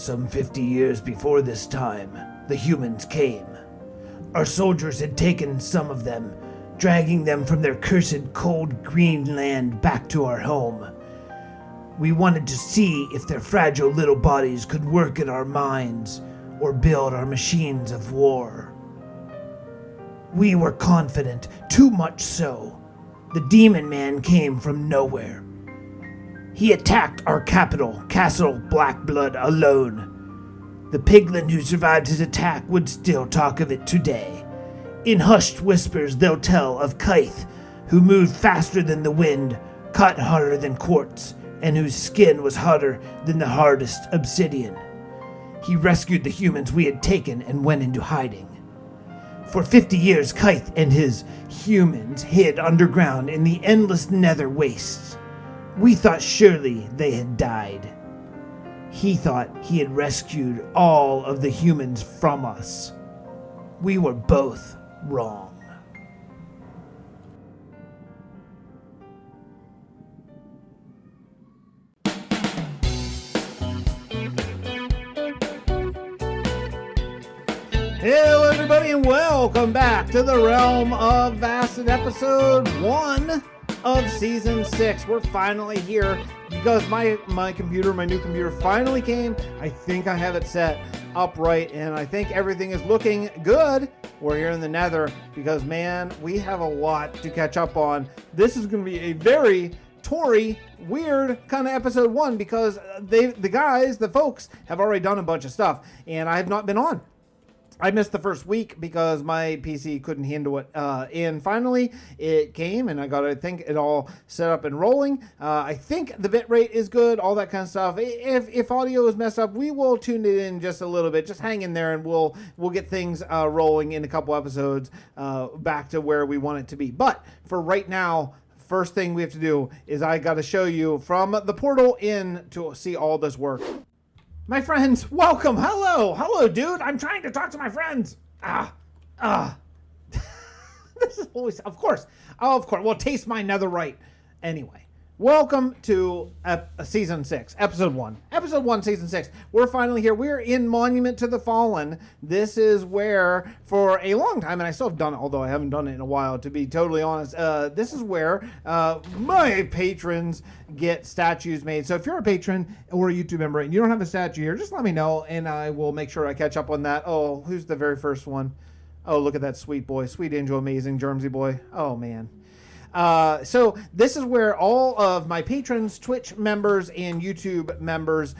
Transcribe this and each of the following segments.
Some 50 years before this time, the humans came. Our soldiers had taken some of them, dragging them from their cursed cold green land back to our home. We wanted to see if their fragile little bodies could work in our mines or build our machines of war. We were confident, too much so. The demon man came from nowhere. He attacked our capital, Castle Blackblood, alone. The piglin who survived his attack would still talk of it today. In hushed whispers they'll tell of Kythe, who moved faster than the wind, cut harder than quartz, and whose skin was harder than the hardest obsidian. He rescued the humans we had taken and went into hiding. For 50 years, Kythe and his humans hid underground in the endless nether wastes. We thought surely they had died. He thought he had rescued all of the humans from us. We were both wrong. Hello everybody and welcome back to the Realm of Vasten episode 1 of season 6. We're finally here because my new computer finally came. I think I have it set up right and I think everything is looking good. We're here in the nether because man, we have a lot to catch up on. This is going to be a very Tory, weird kind of episode 1 because the folks have already done a bunch of stuff and I have not been on. I missed the first week because my PC couldn't handle it. And finally, it came, and I got, I think, it all set up and rolling. I think the bitrate is good, all that kind of stuff. If audio is messed up, we will tune it in just a little bit. Just hang in there, and we'll get things rolling in a couple episodes back to where we want it to be. But for right now, first thing we have to do is I got to show you from the portal in to see all this work. My friends, welcome. Hello, dude. I'm trying to talk to my friends. This is always, of course. Well, taste my netherite. Anyway, welcome to season 6, episode 1. Episode 1, season 6. We're finally here. We're in Monument to the Fallen. This is where, for a long time, and I still have done it, although I haven't done it in a while, to be totally honest, this is where my patrons get statues made. So if you're a patron or a YouTube member and you don't have a statue here, just let me know and I will make sure I catch up on that. Oh, who's the very first one? Oh, look at that sweet boy, sweet angel, amazing Germsy boy. Oh man. So this is where all of my patrons, Twitch members, and YouTube members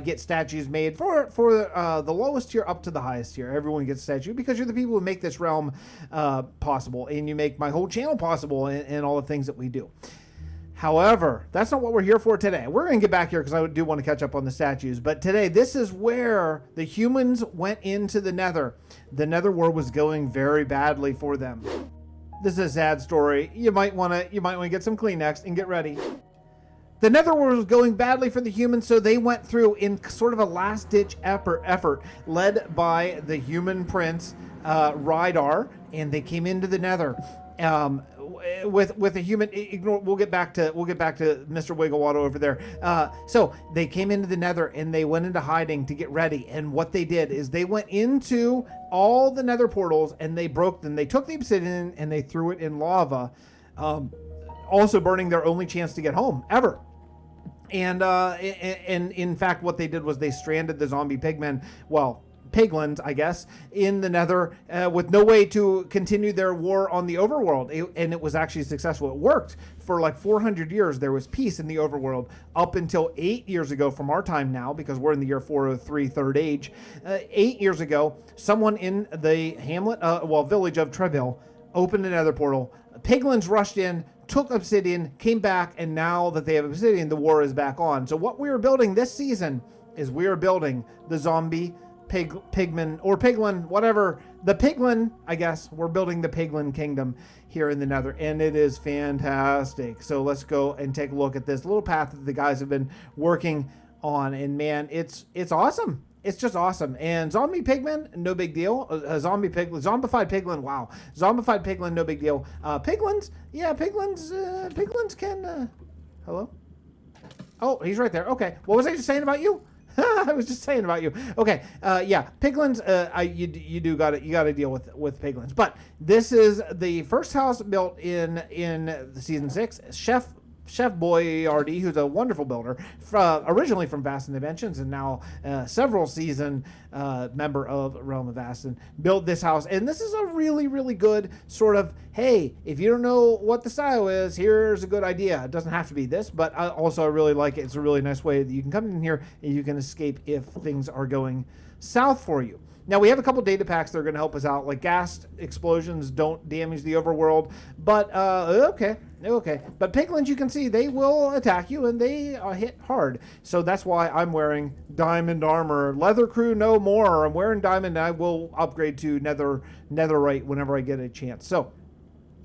get statues made for the lowest tier up to the highest tier. Everyone gets a statue because you're the people who make this realm possible, and you make my whole channel possible and all the things that we do. However, that's not what we're here for today. We're going to get back here because I do want to catch up on the statues. But today, this is where the humans went into the nether. The nether world was going very badly for them. This is a sad story. You might want to get some Kleenex and get ready. The netherworld was going badly for the humans, so they went through in sort of a last-ditch effort led by the human prince, Rydar, and they came into the nether. With a human, we'll get back to Mr. Wigglewater over there. So they came into the nether and they went into hiding to get ready. And what they did is they went into all the nether portals and they broke them. They took the obsidian and they threw it in lava, also burning their only chance to get home ever. And in fact, what they did was they stranded the zombie pigmen. Well, piglins, I guess, in the nether with no way to continue their war on the overworld. And it was actually successful. It worked for like 400 years. There was peace in the overworld up until 8 years ago from our time now, because we're in the year 403, Third Age. 8 years ago, someone in the village of Treville opened a nether portal. Piglins rushed in, took obsidian, came back, and now that they have obsidian, the war is back on. So what we are building this season is we are building the zombie pigman or piglin, whatever, the piglin, I guess. We're building the piglin kingdom here in the nether, and it is fantastic. So let's go and take a look at this little path that the guys have been working on, and man, it's awesome. It's just awesome. And zombie pigmen, no big deal. Zombified piglin, wow. Zombified piglin, no big deal. Piglins, yeah, piglins can, hello? Oh, he's right there. Okay, what was I just saying about you? I was just saying about you. Okay, yeah, piglins. You got to deal with piglins. But this is the first house built in the season 6. Chef Boyardee, who's a wonderful builder, originally from Vasten Dimensions and now several season member of Realm of Vasten, built this house. And this is a really, really good sort of, hey, if you don't know what the style is, here's a good idea. It doesn't have to be this, but I really like it. It's a really nice way that you can come in here and you can escape if things are going south for you. Now, we have a couple data packs that are going to help us out, like gas explosions don't damage the overworld, but okay. But piglins, you can see, they will attack you, and they hit hard. So that's why I'm wearing diamond armor. Leather crew, no more. I'm wearing diamond, and I will upgrade to netherite whenever I get a chance. So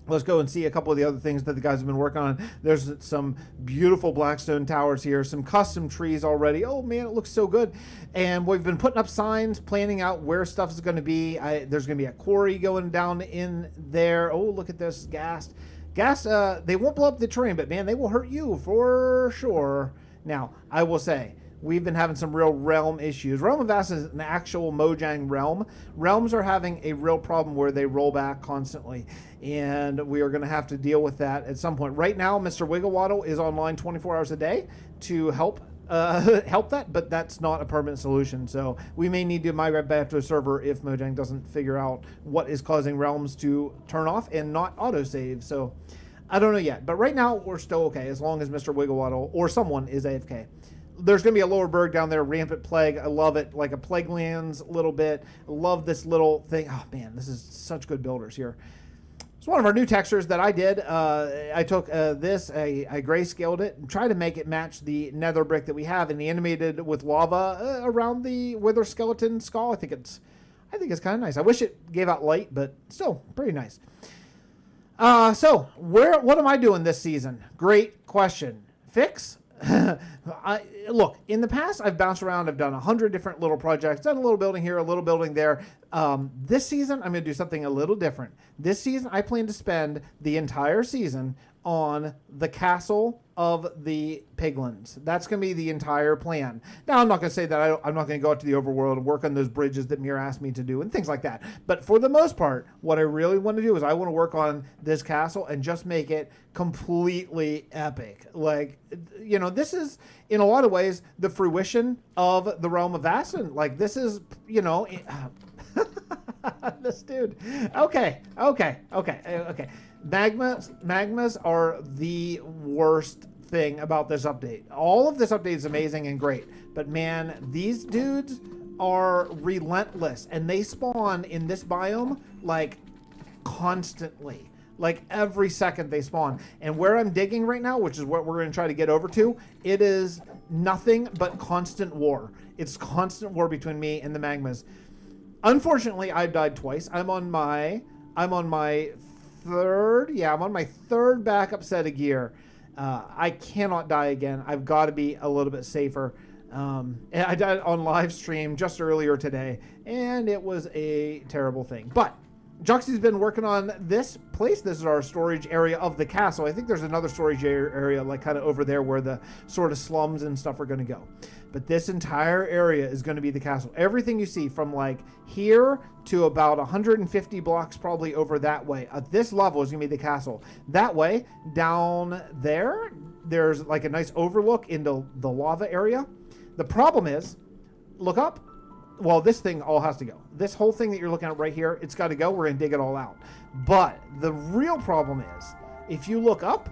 let's go and see a couple of the other things that the guys have been working on. There's some beautiful blackstone towers here, some custom trees already. Oh man, it looks so good. And we've been putting up signs, planning out where stuff is going to be. There's going to be a quarry going down in there. Oh, look at this gas. They won't blow up the terrain, but man, they will hurt you for sure. Now, I will say, we've been having some real realm issues. Realm of Vasten is an actual Mojang realm. Realms are having a real problem where they roll back constantly, and we are going to have to deal with that at some point. Right now, Mr. Wigglewaddle is online 24 hours a day to help that, but that's not a permanent solution. So we may need to migrate back to a server if Mojang doesn't figure out what is causing realms to turn off and not autosave. So I don't know yet, but right now we're still okay as long as Mr. Wigglewaddle or someone is AFK. There's going to be a lower berg down there, rampant plague. I love it, like a plague lands a little bit. I love this little thing. Oh man, this is such good builders here. It's one of our new textures that I did. I took this, I grayscaled it, and tried to make it match the nether brick that we have, and animated with lava around the wither skeleton skull. I think it's kind of nice. I wish it gave out light, but still pretty nice. So what am I doing this season? Great question. Fix. Look, in the past, I've bounced around. I've done 100 different little projects, done a little building here, a little building there. This season, I'm going to do something a little different. This season, I plan to spend the entire season on the castle of the piglins. That's going to be the entire plan. Now, I'm not going to say that I'm not going to go out to the overworld and work on those bridges that Mir asked me to do and things like that. But for the most part, what I really want to do is I want to work on this castle and just make it completely epic. Like, this is, in a lot of ways, the fruition of the Realm of Vasten. Like, this is, this dude. Okay. Magmas are the worst thing about this update. All of this update is amazing and great, but man, these dudes are relentless, and they spawn in this biome like constantly. Like every second they spawn. And where I'm digging right now, which is what we're going to try to get over to, it is nothing but constant war. It's constant war between me and the Magmas. Unfortunately, I've died twice. I'm on my third backup set of gear. I cannot die again. I've got to be a little bit safer. I died on live stream just earlier today, and it was a terrible thing. But Juxie's been working on this place. This is our storage area of the castle. I think there's another storage area like kind of over there where the sort of slums and stuff are going to go. But this entire area is going to be the castle. Everything you see from like here to about 150 blocks probably over that way. At this level is going to be the castle. That way, down there, there's like a nice overlook into the lava area. The problem is, look up. Well, this thing all has to go. This whole thing that you're looking at right here, it's got to go. We're going to dig it all out. But the real problem is, if you look up,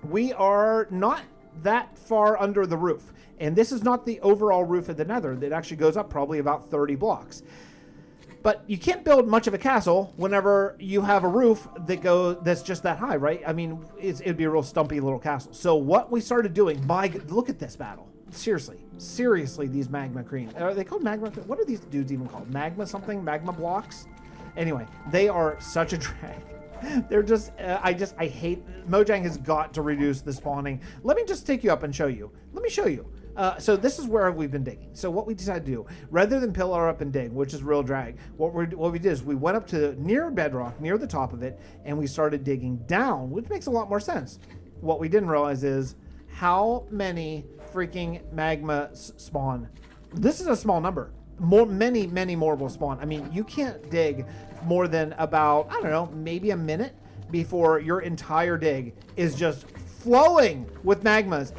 we are not that far under the roof. And this is not the overall roof of the nether. It actually goes up probably about 30 blocks. But you can't build much of a castle whenever you have a roof that's just that high, right? I mean, it'd be a real stumpy little castle. So what we started doing, look at this battle. Seriously, these magma cream. Are they called magma? What are these dudes even called? Magma something? Magma blocks? Anyway, they are such a drag. They're just, I hate, Mojang has got to reduce the spawning. Let me just take you up and show you. Let me show you. So this is where we've been digging. So what we decided to do, rather than pillar up and dig, which is real drag, what we did is we went up to near bedrock, near the top of it, and we started digging down, which makes a lot more sense. What we didn't realize is how many freaking magma spawn. This is a small number. Many more will spawn. I mean, you can't dig more than about, I don't know, maybe a minute before your entire dig is just flowing with magmas.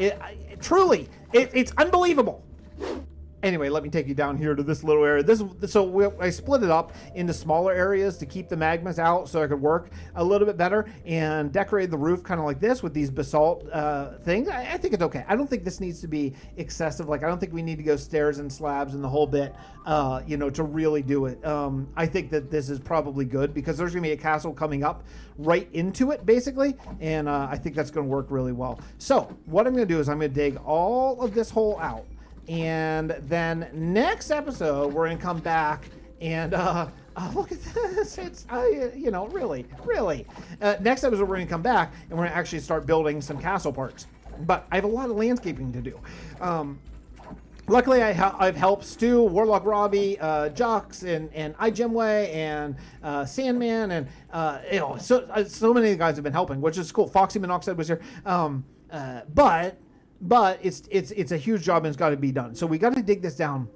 It's unbelievable. Anyway, let me take you down here to this little area. I split it up into smaller areas to keep the magmas out so I could work a little bit better, and decorated the roof kind of like this with these basalt things. I think it's okay. I don't think this needs to be excessive. Like, I don't think we need to go stairs and slabs and the whole bit, to really do it. I think that this is probably good because there's going to be a castle coming up right into it, basically, and I think that's going to work really well. So what I'm going to do is I'm going to dig all of this hole out. And then next episode, we're going to come back and, look at this. It's, really. Next episode, we're going to come back and we're going to actually start building some castle parts. But I have a lot of landscaping to do. Luckily, I've helped Stu, Warlock Robbie, Jux, and iGemway, and Sandman, and, so many of the guys have been helping, which is cool. Foxy Monoxide was here. But it's a huge job and it's got to be done. So we got to dig this down.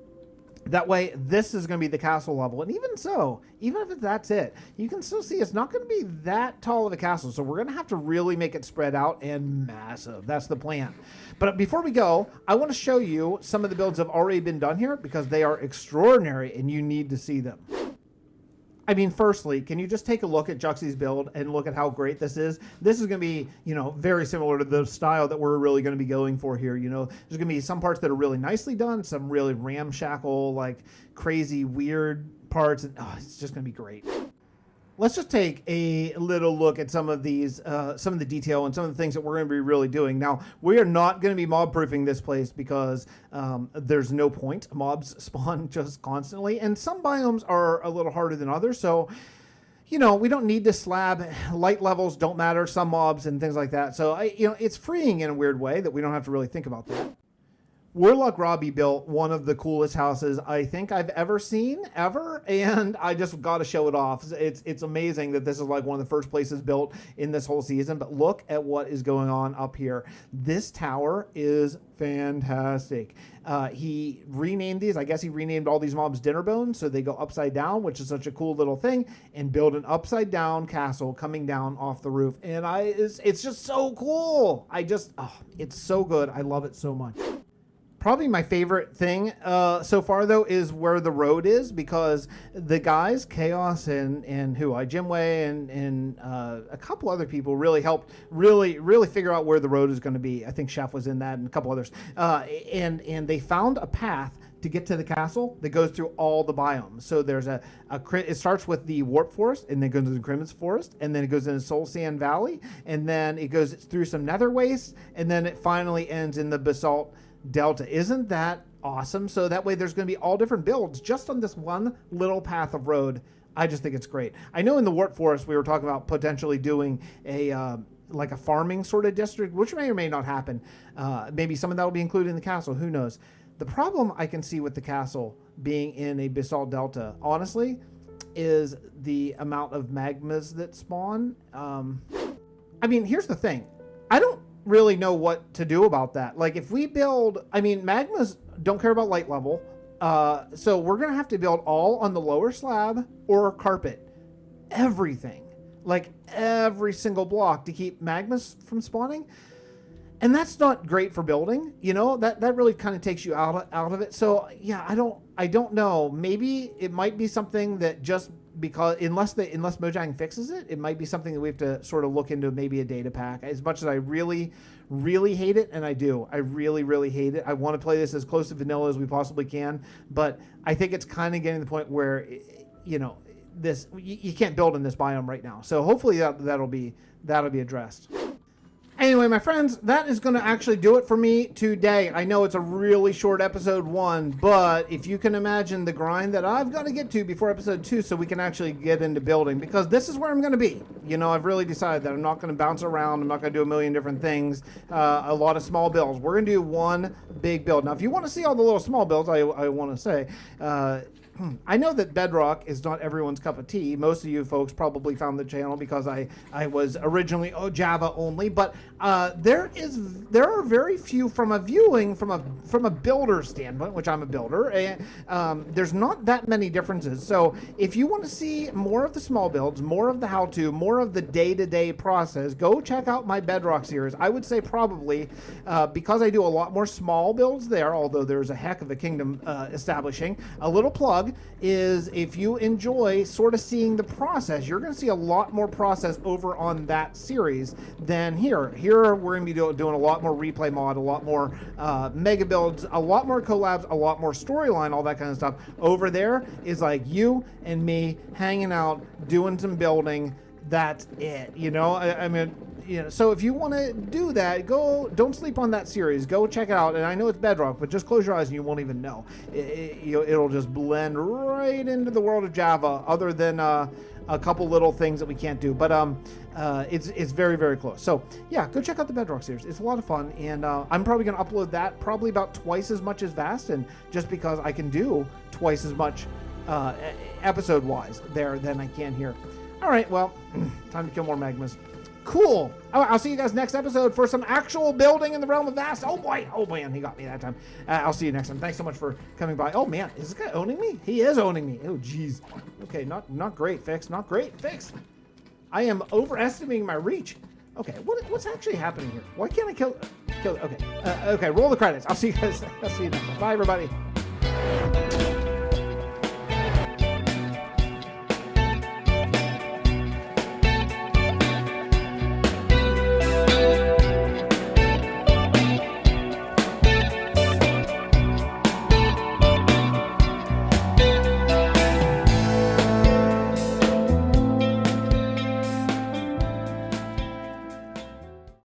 That way, this is going to be the castle level. And even so, even if that's it, you can still see it's not going to be that tall of a castle. So we're going to have to really make it spread out and massive. That's the plan. But before we go, I want to show you some of the builds that have already been done here because they are extraordinary and you need to see them. I mean, firstly, can you just take a look at Juxie's build and look at how great this is? This is going to be, very similar to the style that we're really going to be going for here. There's going to be some parts that are really nicely done, some really ramshackle, like crazy, weird parts. And it's just going to be great. Let's just take a little look at some of these, some of the detail and some of the things that we're going to be really doing. Now, we are not going to be mob proofing this place because there's no point. Mobs spawn just constantly, and some biomes are a little harder than others. So, we don't need to slab. Light levels don't matter. Some mobs and things like that. So, it's freeing in a weird way that we don't have to really think about that. Warlock Robbie built one of the coolest houses I think I've ever seen, and I just got to show it off. It's amazing that this is like one of the first places built in this whole season, but look at what is going on up here. This tower is fantastic. He renamed these. I guess he renamed all these mobs dinner bones, so they go upside down, which is such a cool little thing, and build an upside down castle coming down off the roof. And it's just so cool. It's so good. I love it so much. Probably my favorite thing so far, though, is where the road is, because the guys, Chaos and iGemway and a couple other people really helped really figure out where the road is going to be. I think Chef was in that and a couple others. And they found a path to get to the castle that goes through all the biomes. So there's it starts with the Warp Forest, and then goes into the Crimson Forest, and then it goes into Soul Sand Valley, and then it goes through some Nether Waste, and then it finally ends in the Basalt Delta. Isn't that awesome? So that way there's going to be all different builds just on this one little path of road. I just think it's great. I know in the Warp Forest we were talking about potentially doing like a farming sort of district, which may or may not happen. Maybe some of that will be included in the castle. Who knows? The problem I can see with the castle being in a Basalt Delta, honestly, is the amount of magmas that spawn. I mean, here's the thing. I don't really know what to do about that. Like, if we build, magmas don't care about light level, so we're gonna have to build all on the lower slab or carpet everything, like every single block, to keep magmas from spawning, and that's not great for building. That really kind of takes you out of it. So yeah, I don't know. Maybe it might be something that just because unless Mojang fixes it, it might be something that we have to sort of look into, maybe a data pack. As much as I really hate it, and I really hate it. I want to play this as close to vanilla as we possibly can, but I think it's kind of getting to the point where, you can't build in this biome right now. So hopefully that'll be addressed. Anyway, my friends, that is going to actually do it for me today. I know it's a really short episode 1, but if you can imagine the grind that I've got to get to before episode 2 so we can actually get into building, because this is where I'm going to be. I've really decided that I'm not going to bounce around. I'm not going to do a million different things, a lot of small builds. We're going to do one big build. Now, if you want to see all the little small builds, I want to say, I know that Bedrock is not everyone's cup of tea. Most of you folks probably found the channel because I was originally Java only, but there are very few from a builder standpoint, which I'm a builder, and there's not that many differences. So if you want to see more of the small builds, more of the how-to, more of the day-to-day process, go check out my Bedrock series. I would say probably because I do a lot more small builds there, although there's a heck of a kingdom establishing. A little plug is if you enjoy sort of seeing the process, you're going to see a lot more process over on that series than here. Here we're going to be doing a lot more replay mod, a lot more mega builds, a lot more collabs, a lot more storyline, all that kind of stuff. Over there is like you and me hanging out, doing some building. That's it. You know, I mean, you know, so if you want to do that, don't sleep on that series. Go check it out. And I know it's Bedrock, but just close your eyes and you won't even know. It'll just blend right into the world of Java, other than a couple little things that we can't do. But it's very, very close. So yeah, go check out the Bedrock series. It's a lot of fun, and I'm probably going to upload that probably about twice as much as Vasten, just because I can do twice as much episode-wise there than I can here. All right, well, time to kill more Magnus. Cool. I'll see you guys next episode for some actual building in the Realm of Vasten. Oh boy. Oh man, he got me that time. I'll see you next time. Thanks so much for coming by. Oh man, is this guy owning me? He is owning me. Oh geez. Okay, not great, Fix. Not great, Fix. I am overestimating my reach. Okay, what's actually happening here? Why can't I kill? Okay. Okay. Roll the credits. I'll see you guys. I'll see you next time. Bye, everybody.